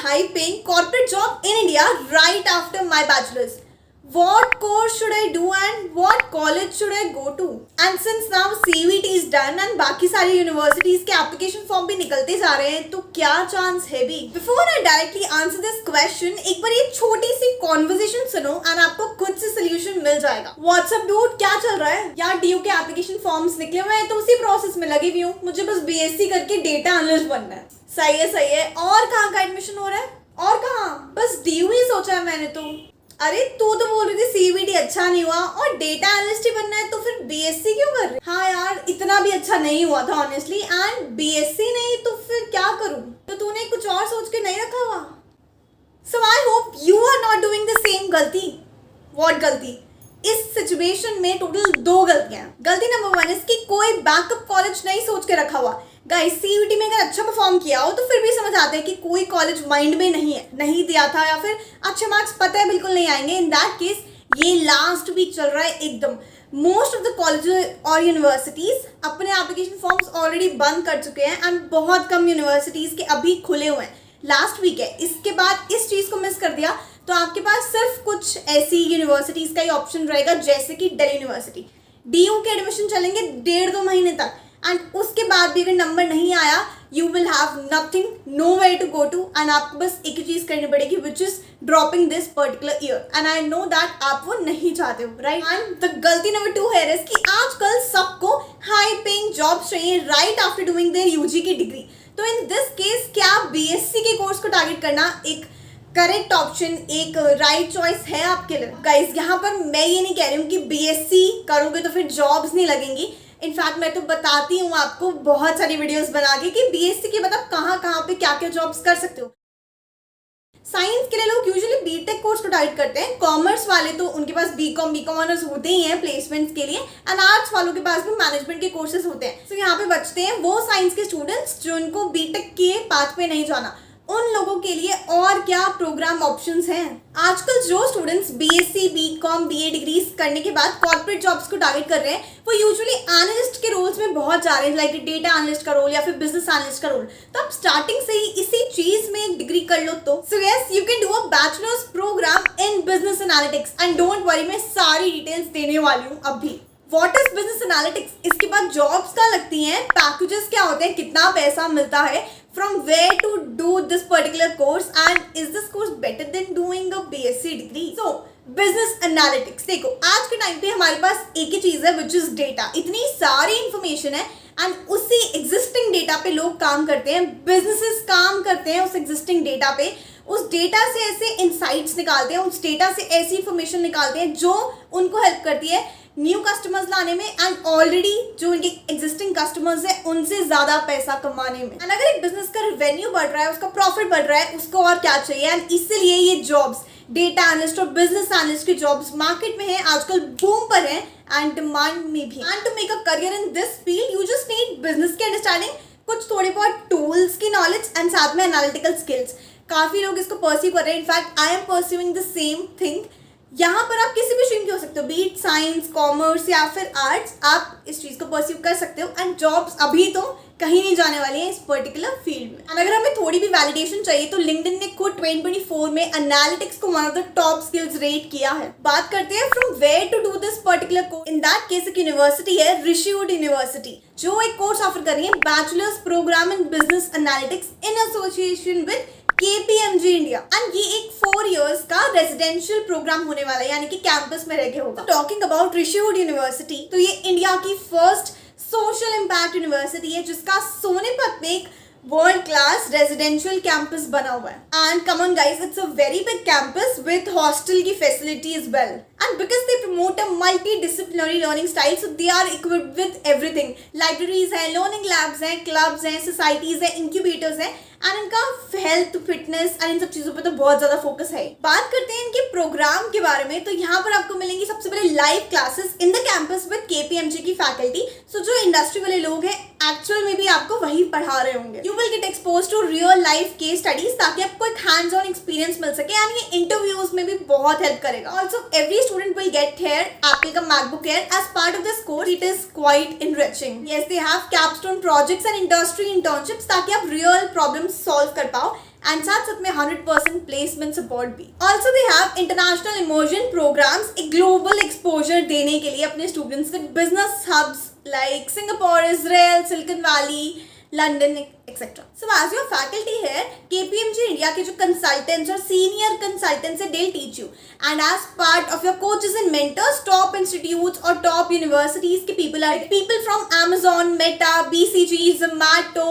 high-paying corporate job in India right after my bachelor's. What course should I do and what college should I go to? And since now CVT is done and बाकी सारी universities के application form भी निकलते जा रहे हैं, तो क्या chance है भी? Before I directly answer this question, एक बार ये छोटी सी conversation सुनो and आपको खुद से solution मिल जाएगा. What's up dude? क्या चल रहा है? यार DU के application forms निकले हुए हैं तो उसी process में लगी हुई हूँ. मुझे बस BSc करके data analyst बनना है. सही है. और कहाँ का एडमिशन हो रहा है? और कहाँ? बस DU ही सोचा है मैंने तो. अरे तू तो बोल रही थी सीवीटी अच्छा नहीं हुआ और डेटा एनालिस्ट ही बनना है, तो फिर बीएससी क्यों कर रही? हाँ यार, इतना भी अच्छा नहीं हुआ था ऑनेस्टली, एंड बीएससी नहीं तो फिर क्या करूं? तो तूने कुछ और सोच के नहीं रखा हुआ? So I hope you are not doing the same गलती. व्हाट गलती? इस सिचुएशन में टोटल 2 गलतियां. गलती नंबर 1 इसकी कोई बैकअप कॉलेज नहीं सोच के रखा हुआ. गाइस, सीयूटी में अगर अच्छा परफॉर्म किया हो तो फिर भी समझ आता है कि कोई कॉलेज माइंड में नहीं दिया था या फिर अच्छे मार्क्स पता है बिल्कुल नहीं आएंगे. इन दैट केस ये लास्ट वीक चल रहा है एकदम. मोस्ट ऑफ द कॉलेज और यूनिवर्सिटीज अपने एप्लीकेशन फॉर्म्स ऑलरेडी बंद कर चुके हैं एंड बहुत कम यूनिवर्सिटीज के अभी खुले हुए हैं. लास्ट वीक है. इसके बाद इस चीज़ को मिस कर दिया तो आपके पास सिर्फ कुछ ऐसी यूनिवर्सिटीज का ही ऑप्शन रहेगा, जैसे कि दिल्ली यूनिवर्सिटी. DU के एडमिशन चलेंगे 1.5-2 महीने तक एंड उसके बाद भी अगर नंबर नहीं आया you will have nothing, nowhere to go to, and आपको बस एक ही चीज़ करनी पड़ेगी which is dropping this particular year. And I know that आप वो नहीं चाहते हो, राइट? एंड द गलती नंबर 2 है कि आजकल सबको हाई पेइंग जॉब्स चाहिए right after doing their UG की डिग्री. तो इन दिस केस क्या बीएससी के कोर्स को टारगेट करना एक करेक्ट ऑप्शन, एक राइट चॉइस है आपके लिए? गाइस, यहाँ पर मैं ये नहीं कह रही हूँ कि बीएससी करोगे तो फिर जॉब्स नहीं लगेंगी. इनफैक्ट मैं तो बताती हूँ आपको बहुत सारी वीडियोस बना के कि बीएससी के मतलब कहाँ पे क्या जॉब्स कर सकते हो. साइंस के लिए लोग यूजुअली बीटेक कोर्स को टारगेट करते हैं. कॉमर्स वाले तो उनके पास बीकॉम ऑनर्स होते ही हैं प्लेसमेंट्स के लिए, एंड आर्ट्स वालों के पास भी मैनेजमेंट के कोर्सेज होते हैं. तो यहाँ पे बचते हैं वो साइंस के स्टूडेंट्स जो उनको बीटेक के पाथ पे नहीं जाना. उन लोगों के लिए और क्या प्रोग्राम ऑप्शंस हैं? आजकल जो students BSc, BCom, BA degrees करने के बाद कॉर्पोरेट जॉब्स को टारगेट कर रहे हैं वो यूजुअली एनालिस्ट के रोल्स में बहुत जा रहे हैं, लाइक डेटा एनालिस्ट का रोल या फिर बिजनेस एनालिस्ट का रोल. तो आप स्टार्टिंग से ही इसी चीज में एक डिग्री कर लो तो. So yes, you can do a bachelor's program in business analytics and don't worry, मैं सारी डिटेल्स देने वाली हूँ अभी. What is business analytics? इसके बाद जॉब्स क्या लगती हैं, पैकेजेस क्या होते हैं, कितना पैसा मिलता है, from where to do this particular course, and is this course better than doing a BSc degree? So business analytics, देखो आज के टाइम पे हमारे पास एक ही चीज़ है which is data. इतनी सारी इंफॉर्मेशन है एंड उसी एग्जिस्टिंग डेटा पे लोग काम करते हैं, बिजनेसेस काम करते हैं उस एग्जिस्टिंग डेटा पे. उस डेटा से ऐसे इंसाइट्स निकालते हैं, उस डेटा से ऐसी इंफॉर्मेशन निकालते हैं जो उनको हेल्प करती है न्यू कस्टमर्स लाने में एंड ऑलरेडी जो उनके एग्जिस्टिंग कस्टमर्स हैं उनसे ज़्यादा पैसा कमाने में. एंड अगर एक बिजनेस का रेवेन्यू बढ़ रहा है, उसका प्रॉफिट बढ़ रहा है, उसको और क्या चाहिए? एंड इसीलिए ये जॉब्स, डेटा एनालिस्ट और बिजनेस एनालिस्ट की जॉब्स मार्केट में है, आजकल बूम पर है एंड डिमांड में भी. And to make a career in this field you just need business की अंडरस्टैंडिंग, कुछ थोड़े बहुत टूल्स की नॉलेज एंड साथ में एनालिटिकल स्किल्स. काफ़ी लोग इसको परस्यू कर रहे हैं. In fact I am pursuing the same thing. यहाँ पर आप किसी भी स्ट्रीम की हो सकते हो, बीट साइंस, कॉमर्स या फिर आर्ट्स, आप इस चीज़ को परस्यू कर सकते हो एंड जॉब्स अभी तो कहीं नहीं जाने वाली है इस पर्टिकुलर फील्ड में. एंड अगर हमें थोड़ी भी वैलिडेशन चाहिए तो लिंक्डइन ने खुद 2024 में एनालिटिक्स को one of the top skills rate किया है. बात करते हैं from where to do this particular course. In that case एक यूनिवर्सिटी है ऋषिवुड यूनिवर्सिटी, जो एक कोर्स ऑफर कर रही है, bachelor's program in business analytics in association with KPMG India. एंड ये एक 4 इयर्स का रेजिडेंशियल प्रोग्राम होने वाला है, यानी कि कैंपस में रह के होगा. टॉकिंग अबाउट ऋषिवुड यूनिवर्सिटी, तो ये इंडिया की फर्स्ट सोशल इम्पैक्ट यूनिवर्सिटी है जिसका सोनीपत में एक वर्ल्ड क्लास रेजिडेंशियल कैंपस बना हुआ है. And come on guys, it's a very big campus with hostel की facility is well. And because they promote a multi disciplinary learning style, so they are equipped with everything. Libraries हैं, learning labs हैं, clubs हैं, societies हैं, incubators हैं, and इनका health, fitness and इन सब चीज़ों पे तो बहुत ज़्यादा फोकस है. बात करते हैं इनके प्रोग्राम के बारे में, तो यहाँ पर आपको मिलेंगी सबसे पहले live classes in the campus with KPMG की फैकल्टी. सो जो इंडस्ट्री वाले लोग हैं एक्चुअल में भी आपको वही पढ़ा रहे होंगे. You will get expose to real life case studies ताकि आपको एक हैंड्स ऑन एक्सपीरियंस मिल सके, एंड ये इंटरव्यूज में भी बहुत हेल्प करेगा. Also every student will get here Apple का MacBook Air as part of this course. It is quite enriching. Yes, they have capstone projects and industry internships ताकि आप real problem solve कर पाओ and साथ साथ में 100% placement support भी. Also they have international immersion programs, एक global exposure देने के लिए अपने students with business hubs like Singapore, Israel, Silicon Valley, London, etc. So as your faculty here, KPMG India के जो consultants और senior consultants है, they'll teach you. And as part of your coaches and mentors, top institutes और top universities के people are people from Amazon, Meta, BCG, Zomato,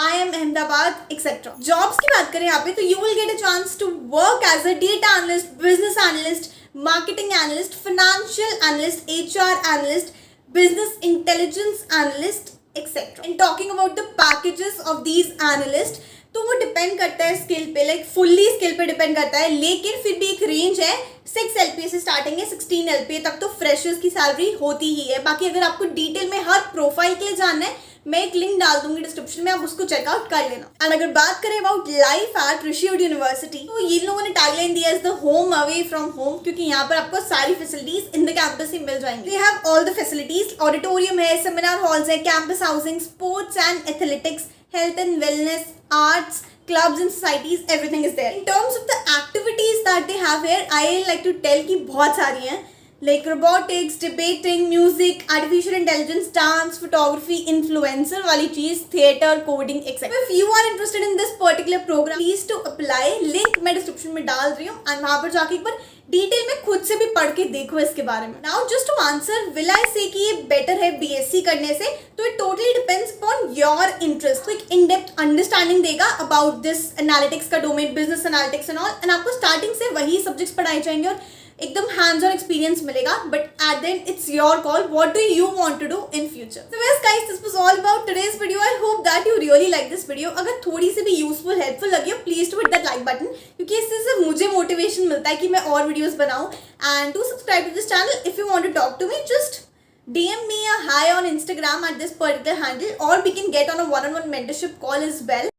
IIM Ahmedabad, etc. Jobs की बात करें यहाँ पे तो you will get a chance to work as a data analyst, business analyst, marketing analyst, financial analyst, HR analyst, business intelligence analyst, etcetera. In talking about the packages of these analyst, तो वो depend करता है skill पे, like fully skill पे depend करता है, लेकिन फिर भी एक रेंज है. 6 LPA से स्टार्टिंग है, 16 LPA तक तो फ्रेशर्स की सैलरी होती ही है. बाकी अगर आपको डिटेल में हर प्रोफाइल के लिए जानना है, मैं एक लिंक डाल दूंगी डिस्क्रिप्शन में, आप उसको चेकआउट कर लेना. एंड अगर बात करें about life at Rishi university, तो ये लोगों ने टैगलाइन दिया is the home away from home, क्योंकि यहाँ पर आपको सारी फैसिलिटीज इन द कैंपस ही मिल जाएंगी. They have all the facilities, auditorium है, सेमिनार हॉल्स है, campus housing, sports and athletics, health and wellness, arts, clubs and societies, everything is there. In terms of the activities that they have here, I like to tell कि बहुत सारी हैं, like robotics, debating, music, artificial intelligence, dance, photography, influencer वाली चीज, theater, coding, etc. If you are interested in this particular program, please to apply. Link मैं description में डाल रही हूँ, and वहाँ पर जाके एक बार डिटेल में खुद से भी पढ़ के देखो इसके बारे में. Now just to answer, will I say कि ये बेटर है BSc करने से, तो it totally depends upon your interest. तो एक इन डेप्थ अंडरस्टैंडिंग देगा अबाउट दिस एनालिटिक्स का domain, business analytics and all, and आपको स्टार्टिंग से वही सब्जेक्ट्स पढ़ाए जाएंगे और एकदम हैंड्स ऑन एक्सपीरियंस मिलेगा. But at the end it's your call, what do you want to do in future. सो बस guys, this was all about today's video. I hope that you really like this video. अगर थोड़ी सी भी useful, helpful लगी हो, please to hit that like button, क्योंकि इससे सिर्फ मुझे मोटिवेशन मिलता है कि मैं और वीडियोस बनाऊं. And to subscribe to this channel. If you want to talk to me, just DM me a hi on Instagram at this particular handle, or we can get on a one-on-one mentorship call as well.